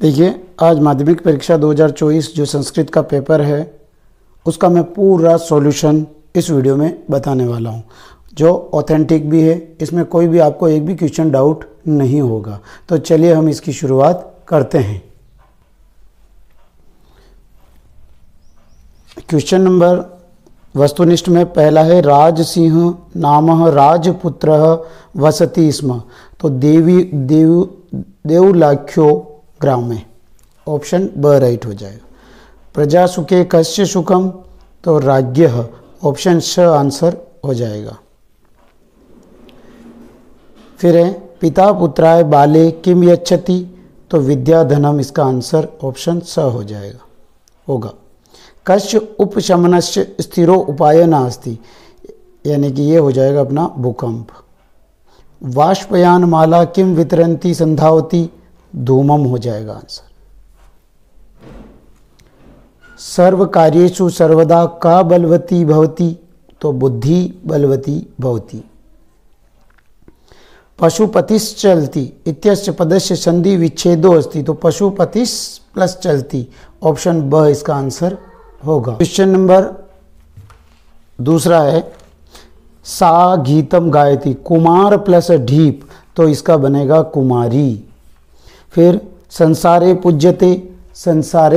देखिए, आज माध्यमिक परीक्षा 2024 जो संस्कृत का पेपर है उसका मैं पूरा सॉल्यूशन इस वीडियो में बताने वाला हूँ, जो ऑथेंटिक भी है। इसमें कोई भी आपको एक भी क्वेश्चन डाउट नहीं होगा। तो चलिए हम इसकी शुरुआत करते हैं। क्वेश्चन नंबर वस्तुनिष्ठ में पहला है, राजसिंह नामः राजपुत्रः वसति स्म। तो देवलाख्यो ग्राम में ऑप्शन ब राइट हो जाएगा। प्रजा सुखे कस्य सुखम, तो राज्ञः ऑप्शन स आंसर हो जाएगा। फिर है, पिता पुत्राय बाले किम यच्छति, तो विद्याधनम इसका आंसर ऑप्शन स हो जाएगा होगा। कस्य उपशमनस्य स्थिरो उपाय नास्ति, यानी कि ये हो जाएगा अपना भूकंप। वाष्पयान माला किम वितरन्ति संधावती, धूमम हो जाएगा आंसर। सर्व कार्येषु सर्वदा का बलवती भवति, तो बुद्धि बलवती भवति। पशुपतिश्च चलति इत्यस्य पदस्य संधि विच्छेदो अस्ति, तो पशुपतिस् प्लस चलति ऑप्शन ब इसका आंसर होगा। क्वेश्चन नंबर दूसरा है, सा गीतम गायति, कुमार प्लस ढीप, तो इसका बनेगा कुमारी। फिर संसारे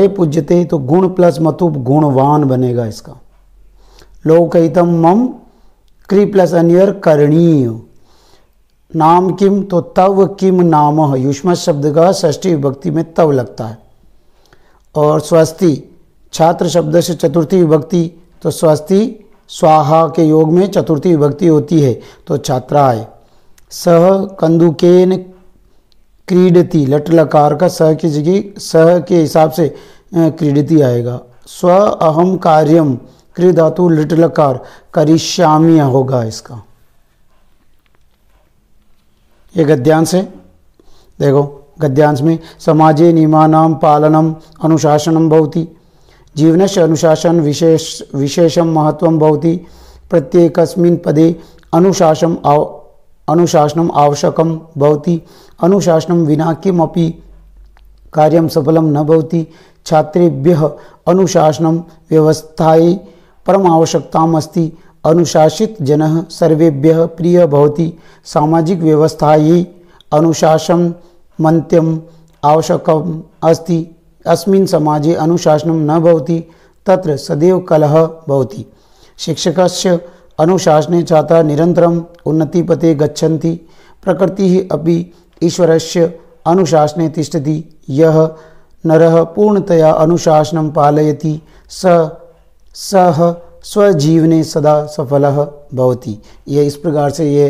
पूज्यते, तो गुण प्लस मतुप गुणवान बनेगा इसका। लोकहितम मम क्री प्लस अन्यर करणीय। नाम किम, तो तव किम नामः, युष्म शब्द का षष्ठी विभक्ति में तव लगता है। और स्वस्ति छात्र शब्द से चतुर्थी विभक्ति, तो स्वस्ति स्वाहा के योग में चतुर्थी विभक्ति होती है, तो छात्राय। सह कंदुकेन क्रीडति, लट लकार का सह की जगह सह के हिसाब से क्रीडति आएगा। स्व अहम कार्यम क्री धातु लिट लकार करिष्यामि होगा इसका। ये गद्यांश है। देखो गद्यांश में, समाजे नियमानां पालनम अनुशासनम भवति, जीवनस्य अनुशासन विशेषम महत्वम भवति, प्रत्येकस्मिन् पदे अनुशासनम आवश्यकम भवति, अनुशासनम विना किमपि कार्यं सफलं न भवति, छात्रेभ्यः अनुशासनम व्यवस्थायै परम आवश्यकताम् अस्ति, अनुशासित जनः सर्वेभ्यः प्रिय भवति, सामाजिक व्यवस्थायै अनुशासन मन्त्यम आवश्यकम् अस्ति, अस्मिन् समाजे अनुशासनं न भवति तत्र सदैव कलह भवति, शिक्षकस्य अनुशासने छात्राः निरन्तरम् उन्नतिपथे गच्छन्ति, प्रकृतिः अपि ईश्वरस्य अनुशासने तिष्ठति, यः नरः पूर्णतया अनुशासनं पालयति सः स्वजीवने सदा सफलः भवति। ये इस प्रकार से ये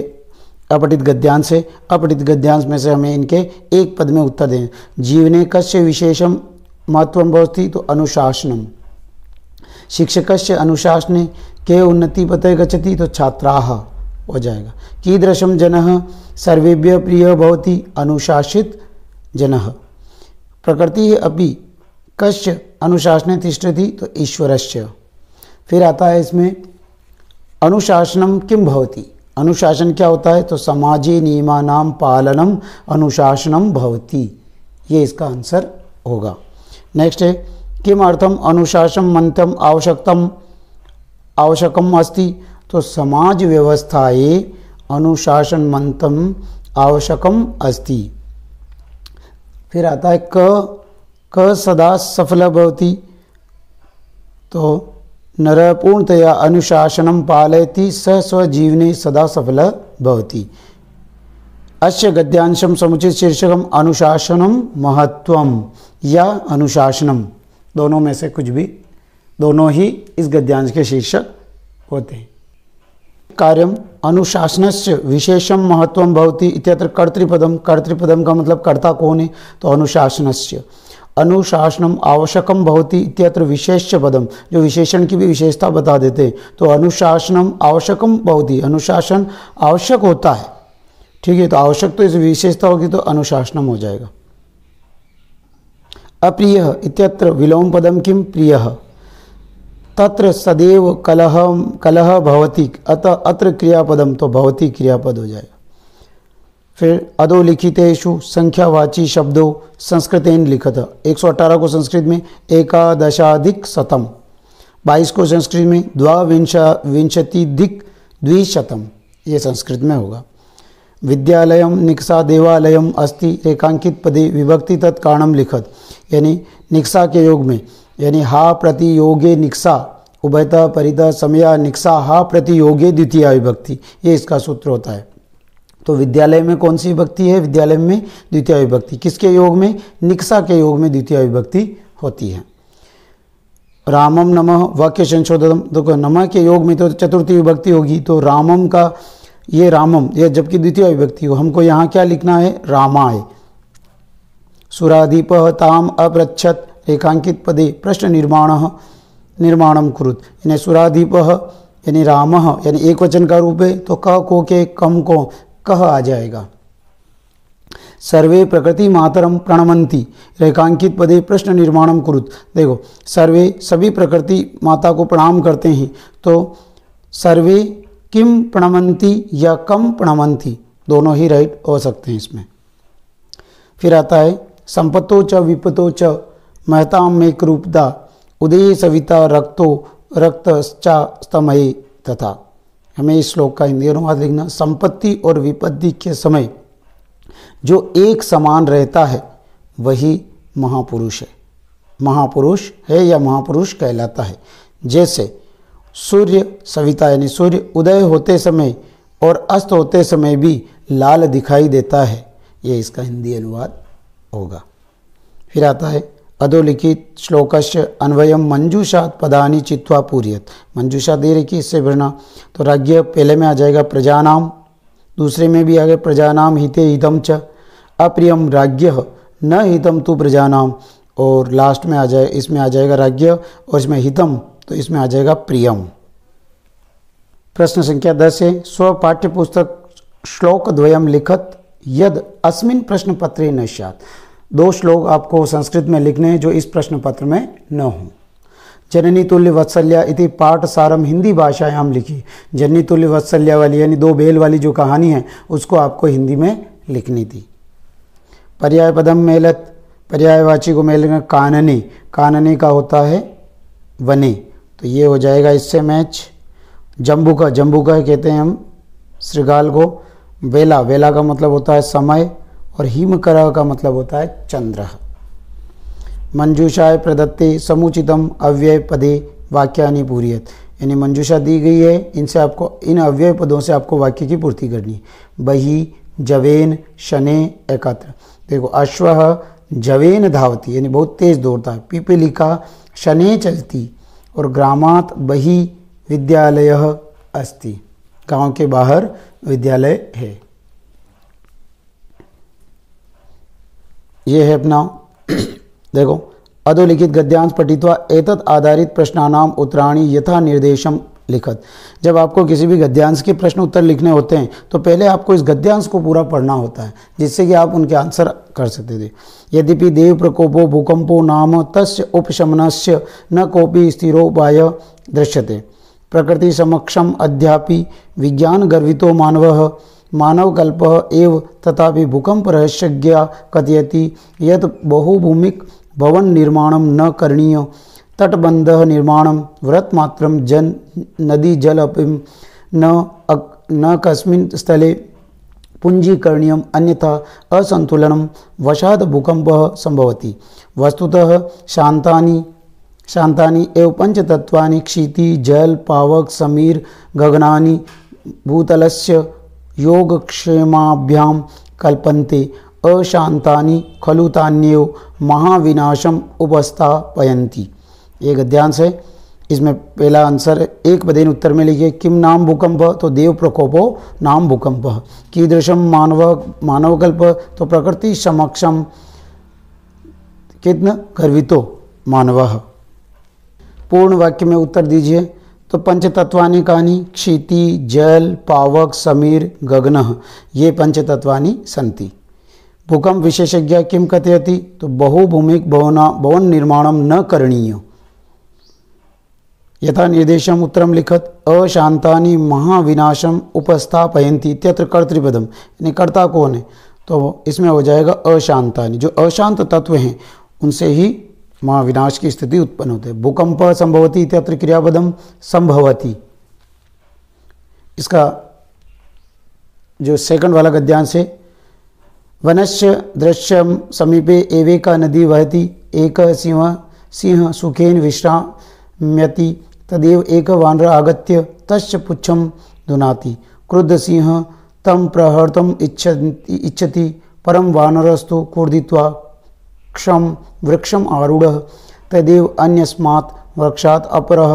अपठित गद्यांश है। अपठित गद्यांश में से हमें इनके एक पद में उत्तर दें। जीवने कस्य विशेषम महत्वम भवति, तो अनुशासनम। शिक्षकस्य अनुशासने के उन्नति पथे गच्छति, तो छात्राः हो जाएगा। कीदृशं जनः सर्वेभ्यः प्रियः भवति, अनुशासित जनः। प्रकृतिः अपि कस्य अनुशासने तिष्ठति, तो ईश्वरस्य। फिर आता है इसमें, अनुशासनम किम भवति, अनुशासन क्या होता है, तो समाजे नियमानां पालनम अनुशासनम भवति, ये इसका आंसर होगा। नेक्स्ट है, किम अर्थम अनुशासन मंत्रम आवश्यकम अस्ति, तो समाज व्यवस्थाये अनुशासन मंत्रम आवश्यकम अस्ति। फिर आता है, क सदा सफल भवति, तो नरः पूर्णतया अनुशासनं पालयति स स्वजीवने सदा सफल भवति। अस्य गद्यांशं समुचित शीर्षकम अनुशासनम महत्वम या अनुशासनम, दोनों में से कुछ भी, दोनों ही इस गद्यांश के शीर्षक होते हैं। कार्यम अनुशासनस्य विशेषम महत्वम भवति इत्यत्र कर्तृपदम, कर्तृपदम का मतलब कर्ता कौन है, तो अनुशासनस्य। अनुशासनम आवश्यकम भवति इत्यत्र विशेष्य पदम, जो विशेषण की भी विशेषता बता देते हैं, तो अनुशासनम आवश्यकम भवति, अनुशासन आवश्यक होता है। ठीक है, तो आवश्यक तो इस विशेषता होगी, तो अनुशासनम हो जाएगा। अप्रिय इत्यत्र विलोम पदम किम प्रियः, तत्र सदैव कलह भवति, अतः अत्र क्रियापदम, तो भवति क्रियापद हो जाएगा। फिर अधोलिखितेषु संख्यावाची शब्दों संस्कृतेन लिखत, 118 को संस्कृत में एकादशाधिक शतम, 22 को संस्कृत में द्वाविंशतिधिक द्विशतम, ये संस्कृत में होगा। विद्यालयम निक्सा देवालयम अस्ति रेखांकित पदे विभक्ति तत्कारणम लिखत, यानी निक्सा के योग में, यानी हा प्रति योगे निक्सा उभयता परिता समया निक्सा हा प्रति योगे द्वितीय विभक्ति, ये इसका सूत्र होता है। तो विद्यालय में कौन सी विभक्ति है? विद्यालय में द्वितीय विभक्ति। किसके योग में? निक्सा के योग में द्वितीय विभक्ति होती है। रामम नमः वाक्य संशोधनम, देखो नमः के योग में तो चतुर्थी विभक्ति होगी, तो रामम का ये रामम, ये जबकि द्वितीय विभक्ति हो, हमको यहाँ क्या लिखना है? रामाय। सुराधिप ताम अपृच्छत रेखांकित पदे प्रश्न निर्माणम कुरुत, यानी सुराधिप यानी राम यानी एक वचन का रूप है, तो क को के कम को कह आ जाएगा। सर्वे प्रकृति मातरम प्रणमंती रेखांकित पदे प्रश्न निर्माणम कुरुत, देखो सर्वे सभी प्रकृति माता को प्रणाम करते हैं, तो सर्वे किम प्रणमंती या कम प्रणमंती दोनों ही राइट हो सकते हैं इसमें। फिर आता है संपत्तो च विपतो च महताम में रूपदा उदय सविता रक्तो रक्तश्चा स्तमये तथा। हमें इस श्लोक का हिंदी अनुवाद लिखना, संपत्ति और विपत्ति के समय जो एक समान रहता है वही महापुरुष है, महापुरुष है या महापुरुष कहलाता है। जैसे सूर्य सविता यानी सूर्य उदय होते समय और अस्त होते समय भी लाल दिखाई देता है, ये इसका हिंदी अनुवाद होगा। फिर आता है अधोलिखित श्लोकस्य अन्वयम मंजूषात पदानि चित्वा पूर्यत, मंजूषा दे रखी इससे भरना, तो राज्य पहले में आ जाएगा प्रजानाम, दूसरे में भी आ गए प्रजानाम हिते हितम च अप्रियम राज्य न हितम तु प्रजानाम, और लास्ट में आ जाए इसमें आ जाएगा राज्य और इसमें हितम, तो इसमें आ जाएगा प्रियम। प्रश्न संख्या 10 है स्व पाठ्य पुस्तक श्लोक द्वयम लिखत यद अस्मिन प्रश्न पत्रे न स्यात्, 2 श्लोक आपको संस्कृत में लिखने हैं जो इस प्रश्न पत्र में न हो। जननी तुल्य वत्सल्या इति पाठ सारम हिंदी भाषायाम लिखी, जननी तुल्य वत्सल्या वाली यानी 2 बैल वाली जो कहानी है उसको आपको हिंदी में लिखनी थी। पर्याय पदम मेलत, पर्यायवाची को मेलेंगे कानने, कानने का होता है वने, तो ये हो जाएगा इससे मैच। जम्बुका, जम्बुका कहते हैं हम श्रृगाल को। वेला, वेला का मतलब होता है समय, और हिमकर का मतलब होता है चंद्र। मंजूषाय प्रदत्ते समुचितम अव्यय पदे वाक्यानि पूर्यत, यानी मंजूषा दी गई है, इनसे आपको इन अव्यय पदों से आपको वाक्य की पूर्ति करनी। बही जवेन शने एकत्र, देखो अश्वः जवेन धावती यानी बहुत तेज दौड़ता है, पिपीलिका शने चलती, और ग्रामात बही विद्यालयः अस्ति, गांव के बाहर विद्यालय है। ये है अपना देखो अधोलिखित गद्यांश पठित्वा एतत् आधारित प्रश्नानाम उत्तराणि यथा निर्देशम लिखत। जब आपको किसी भी गद्यांश के प्रश्न उत्तर लिखने होते हैं तो पहले आपको इस गद्यांश को पूरा पढ़ना होता है, जिससे कि आप उनके आंसर कर सकते थे। यद्यपि देव प्रकोपो भूकंपो नाम तस्य उपशमनस्य न कोपि स्थिरोपाय दृश्यते, प्रकृति समक्षम अद्यापि विज्ञान गर्वितो मानवः मानवकल्पः एव तथापि भूकंप रहस्यज्ञ कथयति यत् बहुभूमिक भवन निर्माणं न करणीय, तटबंध निर्माणं व्रतमात्रं जन नदी जल अपिं न कस्मिन् स्थले पुंजीकरणीयम् अन्यथा असंतुलनं वशात् भूकंपः संभवति। वस्तुतः शांतानि एव पंचतत्वानि क्षिति जल पावक समीर गगनानि भूतलस्य योगक्षेमाभ्याम कल्पन्ते, अशांतानि खलु तान्येव महाविनाशम उपस्थापयन्ति। ये गद्यांश है, इसमें पहला आंसर एक पदेन उत्तर में लिखिए किम नाम भूकंप, तो देव प्रकोपो नाम भूकंप। कीदृशम मानवकल्प, तो प्रकृति समक्षम कितन गर्वितो मानवः। पूर्ण वाक्य में उत्तर दीजिए, तो पंचतत्वानि कानि क्षिति जल पावक समीर गगनः, ये पंचतत्वानि सन्ति। भूकंप विशेषज्ञ किम कथयति, तो बहुभूमिक भवन निर्माणं न करणीय, यथा निर्देशम उत्तरम लिखत अशांतानि महाविनाशम उपस्थापयन्ति इत्यत्र कर्तृपदम, यानी कर्ता कौन है, तो इसमें हो जाएगा अशांतानि, जो अशांत तत्व हैं उनसे ही महाविनाश की स्थिति उत्पन्न होती है। भूकंप संभवति इत्यत्र क्रियापदम संभवति, इसका जो सेकंड वाला गद्यांश है, वनस्य दृश्यम समीपे एवेका नदी वहति, एक सिंह सुखेन विश्राम्यति, तदेव एक वानर आगत्य तस्य पुच्छम दुनाति, क्रुद्ध सिंह तम प्रहर्तुम इच्छति, परम वानरस्तु कूर्दित्वा क्षम वृक्षम आरूढ़, तदेव अन्यस्मात् वृक्षात् अपरः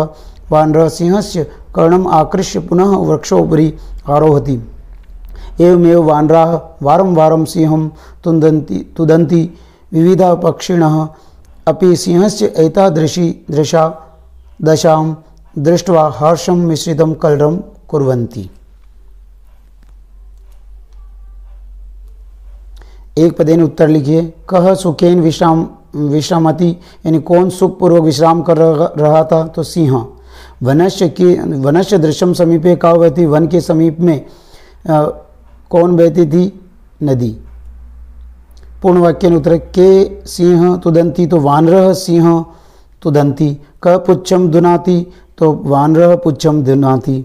वानरः सिंहस्य कर्णम आकृष्य पुनः वृक्षोपरि आरोहति, एवमेव वानराः वारं वारं सिंहं तुदन्ति, विविधा पक्षिणः अपि सिंहस्य एतादृशा दशां दृष्ट्वा हर्षं मिश्रितं कलरं कुर्वन्ति। एक पदेन उत्तर लिखिए। कह सुखेन विश्रामति, यानी कौन सुखपूर्वक विश्राम कर रहा था, तो सिंह। वनस्य दृश्यम समीपे का बहती, वन के समीप में कौन बहती थी, नदी। पूर्ण वाक्य उत्तर के सिंह तुदंती, तो वानरः सिंह तुदंती। क पुच्छम दुनाति, तो वानरः पुच्छम दुनाति।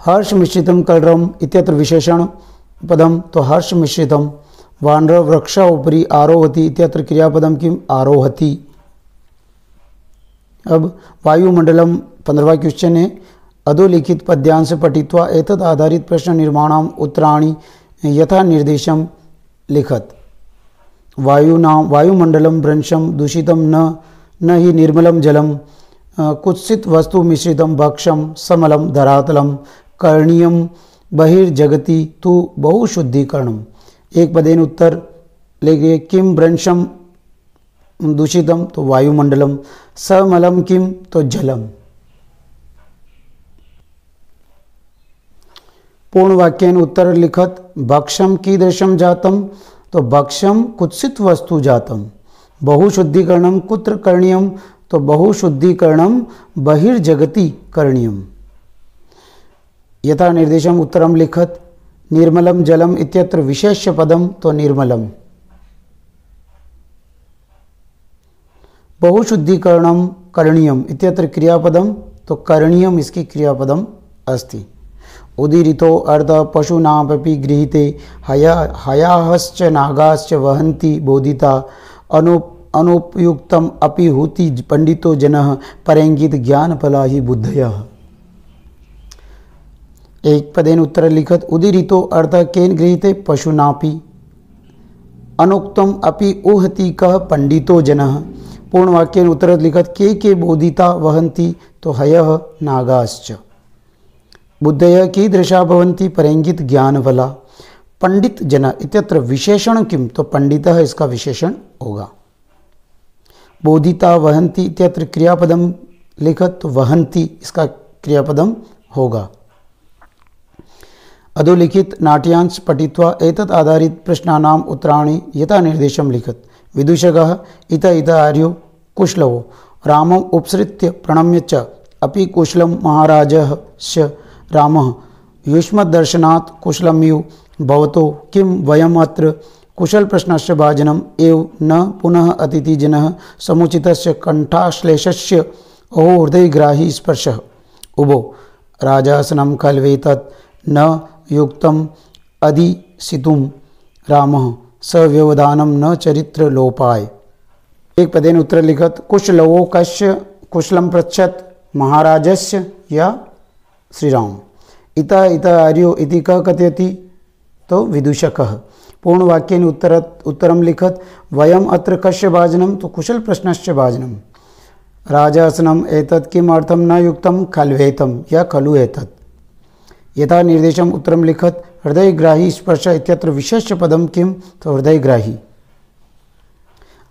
हर्ष मिश्रितम कलरम इत्यत्र विशेषण पदम, तो हर्ष मिश्रितम। वानर वृक्ष उपरि आरोहति इत्यत्र क्रियापदम किम, आरोहति। अब वायुमंडलम 15वां क्वेश्चन है। अधोलिखित पद्यांश पठित्वा एतद आधारित प्रश्न निर्माणाम उत्तराणि यथा निर्देशम लिखत। वायुमंडलम भ्रंशम दूषितम न हि निर्मलम जलम, कुत्सित वस्तु मिश्रितम भक्षम समलम धरातलम, करणीयम बहिर्जगति तु बहुशुद्धिकरणम। एक पदेन उत्तर लेके किम भ्रंशम दूषितम, तो वायुमंडलम। समलम किम, तो जलम। पूर्ण वाक्यन उत्तर लिखत। भक्षम कीदृशम जातम, तो भक्षम कुत्सित वस्तु जातम। बहुशुद्धिकरणम कुत्र करणीयम, तो बहुशुद्धिकरणम बहिर्जगति करणीयम। यथा निर्देशम उत्तरम लिखत। निर्मलम जलम इत्यत्र विशेष्य पदम, तो निर्मलम। बहुशुद्धिकरणम करणीयम इत्यत्र क्रियापदम, तो करणीयम इसकी क्रियापदम अस्ति। उदीरितो अर्ध पशूनामपि गृहीते हयाश्च नागाश्च वहन्ति बोधिता, अनुपयुक्तम अपि हुति पंडितो जनः, परेंगित ज्ञानफला हि बुद्धयः। एक पदेन उत्तर लिखत। उदीरितो अर्थ केन गृहीते, पशुनापि। अनुक्तम अपि उहति कः, पंडितो जनः। पूर्ण वाक्यन उत्तर लिखत। के बोधिता वहन्ति, तो हयः नागाश्च। बुद्धयः कीदृशा भवन्ति, परेंगित ज्ञानफला। पंडित जन इत्यत्र विशेषण किम, तो पंडितः इसका विशेषण होगा। बोधिता वहन्ति इत्यत्र क्रियापदम लिखत, तो वहन्ति इसका क्रियापदम होगा। अधोलिखित नाट्यांश पठित्वा एतत् आधारित प्रश्नानाम उत्तराणि यथा निर्देशम लिखत। विदूषकः इत आर्यो कुशलवो रामम् उपसृत्य प्रणम्य च अपि कुशलं महाराजस्य रामः युष्मद्दर्शनात् कुशलमिव भवतो किं वयम् अत्र कुशल प्रश्नस्य भाजनम् एव न पुनः अतिथिजनः समुचितस्य कण्ठाश्लेषस्य अहो हृदयग्राही स्पर्शः उभो राजासनं खल्वेतत् न युक्तम् अधिसितुं रामः सव्यवधानम न चरित्र लोपाय। एक पदेन उत्तर लिखत। कुशलवो कस्य कुशलम पृच्छत, महाराजस्य या श्रीराम। इत आर्यो इति क कथयति, तो विदूषकः। पूर्ण वाक्येन उत्तरम लिखत। वयम अत्र कस्य भाजनम, तो कुशल प्रश्नस्य भाजनम। राजासनम एतत् किम अर्थम न युक्तम, खल्वेतम या खलु एतत्। यथा निर्देशम उत्तरम लिखत। हृदयग्राही स्पर्श इत्यत्र विशेष्य पदम किम, तो हृदयग्राही।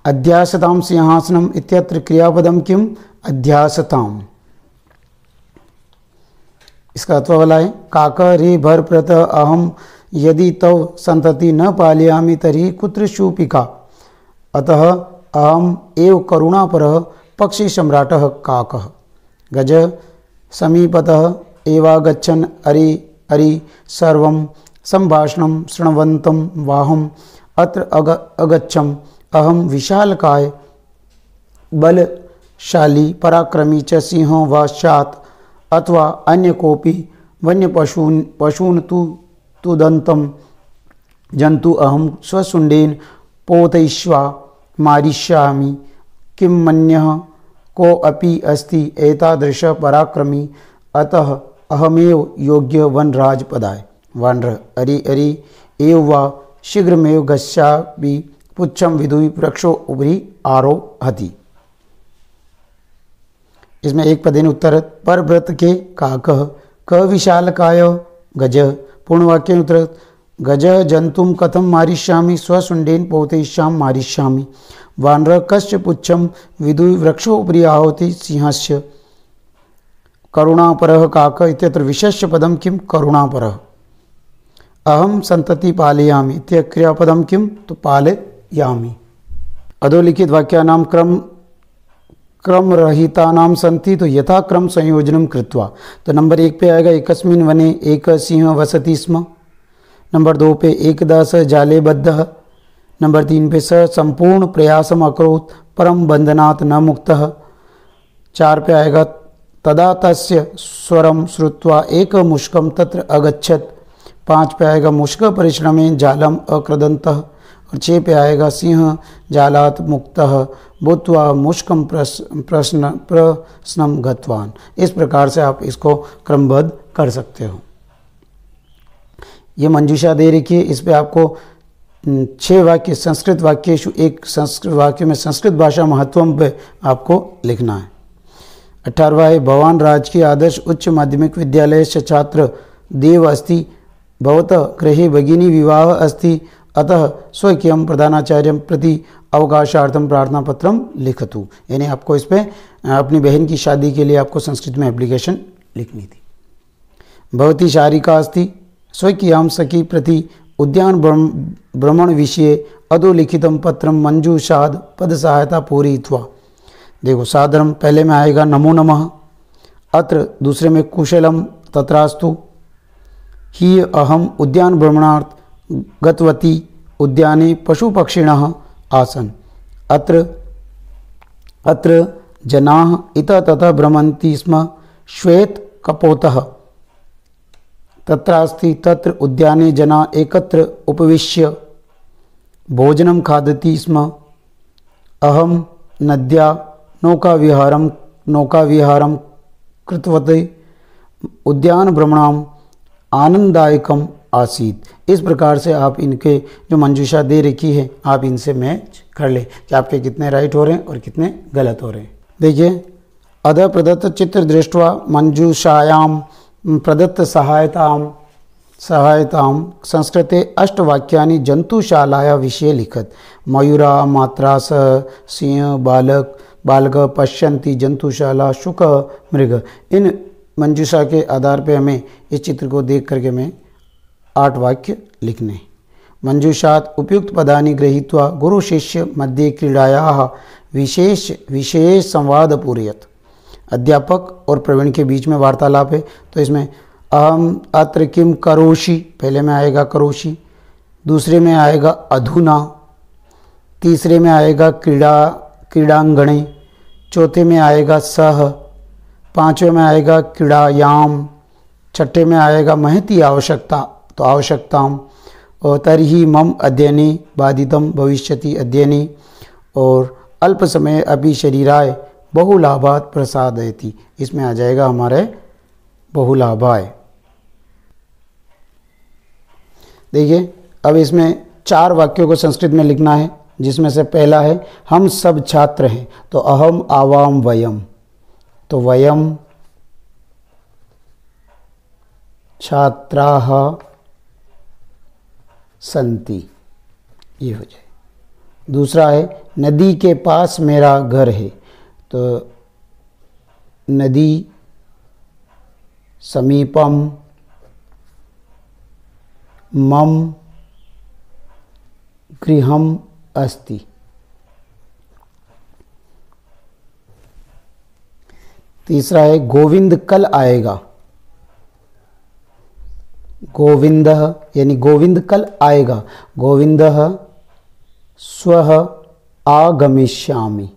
अध्यासताम सिंहासनम इत्यत्र क्रियापदम किम, अध्यासताम। इसका अथवा वाला है। काका रे भर प्रत अहम यदि तव संतति न पालयामि तर्हि कुत्र शूपिका, अतः अहम एव करुणापरः पक्षी सम्राटः काकः। गज समीपतः एवागच्छन् अरि अरि सर्वं संभाषणं शृण्वन्तं वाहम् अत्र अगच्छम् अहं विशालकाय बलशाली पराक्रमी च सिंहो वा स्यात् अथवा अन्य कोऽपि वन्यपशून् तुदन्तं जन्तु अहं स्वशुण्डेन पोतयिष्वा मारिष्यामि। किं मन्यः कोऽपि अस्ति एतादृशः पराक्रमी, अतः अहमेव योग्य वनराजपदाय। वानरः अरि अरि एव वा शीघ्रमेव गच्छामि पुच्छं विदुः वृक्षो उपरि आरोहति। इसमें एक पदेन उत्तर परव्रत के काकः क विशालकाय गज। पूर्ण वाक्य उत्तर गज जंतुम कथम मारिष्यामि स्वशुण्डेन पोतयिष्यामि मारिष्यामि। वानरः कस्य पुच्छं विदुः वृक्षो उपरि आरोहति सिंहस्य। करुणापरः काकः इत्यत्र विशेष्य पदं किं करुणापरः। अहम संतति पालयामि इत्य क्रियापदं किं तो पालयामि। अधोलिखित वाक्यानां क्रम रहितानां सन्ति तो यथाक्रम संयोजनं कृत्वा। तो नंबर 1 पे आएगा एकस्मिन् वने एक सिंह वसति स्म। नंबर 2 पे एकदा स जाले बद्धः। नंबर 3 पे स संपूर्ण प्रयासम अकरोत् परम बंधनात् न मुक्तः। 4 पे आएगा तदा तस्य स्वरम श्रुत्वा एक मुष्कम तत्र अगच्छत्। 5 पे आएगा मुष्क परिश्रमेण जालम अकृदन्तः। और 6 पे आएगा सिंह जालात् मुक्तः भूत्वा मुष्कम प्रश्नम गतवान। इस प्रकार से आप इसको क्रमबद्ध कर सकते हो। ये मंजूषा दे रखी है, इस पे आपको 6 वाक्य संस्कृत वाक्येषु एक संस्कृत वाक्य में संस्कृत भाषा महत्वम पे आपको लिखना है। 18वां है भवान राजकीय आदर्श उच्च माध्यमिक विद्यालय से छात्र देव अस्ति भवतः गृहे भगिनी विवाह अस्ति अतः स्वकीयं प्रधानाचार्यं प्रति अवकाशार्थम प्रार्थना पत्रम लिखतु। यानी आपको इस पे अपनी बहन की शादी के लिए आपको संस्कृत में एप्लीकेशन लिखनी थी। भवती शारिका अस्ति स्वकीयां सखी प्रति उद्यान भ्रमण विषये अधोलिखितं पत्रं मंजूषाद पद सहायता पूरयित्वा। देखो सादरम पहले में आएगा नमो नमः, अत्र दूसरे में कुशलम तत्रास्तु, ही अहम उद्यान भ्रमणार्थ गतवती उद्याने पशु पक्षिणः आसन्। अत्र जनाः इतः ततः भ्रमन्ति स्म। श्वेत कपोतः तत्रास्ति तत्र उद्याने जनाः एकत्र उपविश्य भोजनं खादति स्म। अहं नद्या नौकाविहारं कृतवती उद्यान भ्रमणम् आनंददायकम आसीत। इस प्रकार से आप इनके जो मंजूषा दे रखी है आप इनसे मैच कर ले कि आपके कितने राइट हो रहे हैं और कितने गलत हो रहे हैं। देखिए अध प्रदत्त चित्र दृष्ट्वा मंजूषायाम प्रदत्त सहायताम संस्कृते 8 वाक्यानि जंतुशालाया विषये लिखत। मयूरा मात्रास सिंह बालक पश्यन्ति जंतुशाला शुक मृग। इन मंजूषा के आधार पे हमें इस चित्र को देख करके मैं 8 वाक्य लिखने। मंजूषात उपयुक्त पदानि गृहीत्वा गुरु शिष्य मध्ये क्रीडायाः विशेष संवाद पूरयत। अध्यापक और प्रवीण के बीच में वार्तालाप है। तो इसमें अहम अत्र किम करोषि, पहले में आएगा करोषि, दूसरे में आएगा अधुना, तीसरे में आएगा क्रीडांगणे, चौथे में आएगा सह, 5वें में आएगा क्रीड़ायाम, 6ठे में आएगा महती आवश्यकता तो आवश्यकताम, और तर्हि मम अध्ययने बाधितम भविष्यति अध्ययने, और अल्प समय अभी शरीराय बहुलाभात प्रसादयति। इसमें आ जाएगा हमारे बहुलाभाय। देखिए अब इसमें 4 वाक्यों को संस्कृत में लिखना है, जिसमें से पहला है हम सब छात्र हैं। तो अहम आवाम वयम, तो वयम छात्राः संति, ये हो जाए। दूसरा है नदी के पास मेरा घर है। तो नदी समीपम मम गृहम अस्ति। तीसरा है गोविंद कल आएगा। गोविंद यानी गोविंद कल आएगा। गोविंद स्वः आगमिष्यामि।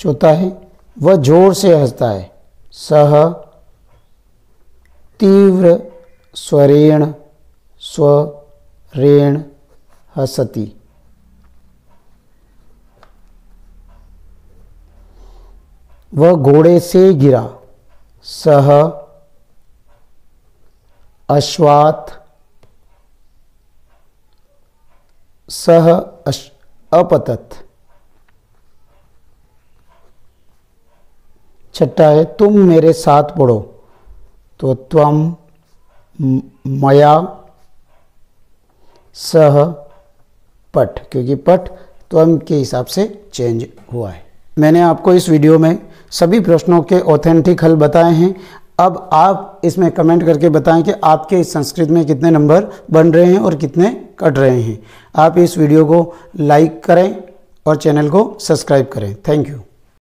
चौथा है वह जोर से हंसता है। सह तीव्र स्वरेण हसति। वह घोड़े से गिरा। सह अश्वात् सह अपतत। छठा है तुम मेरे साथ पढ़ो। तो त्वम मया सह पठ, क्योंकि पठ त्वम के हिसाब से चेंज हुआ है। मैंने आपको इस वीडियो में सभी प्रश्नों के ऑथेंटिक हल बताए हैं। अब आप इसमें कमेंट करके बताएं कि आपके इस संस्कृत में कितने नंबर बन रहे हैं और कितने कट रहे हैं। आप इस वीडियो को लाइक करें और चैनल को सब्सक्राइब करें। Thank you.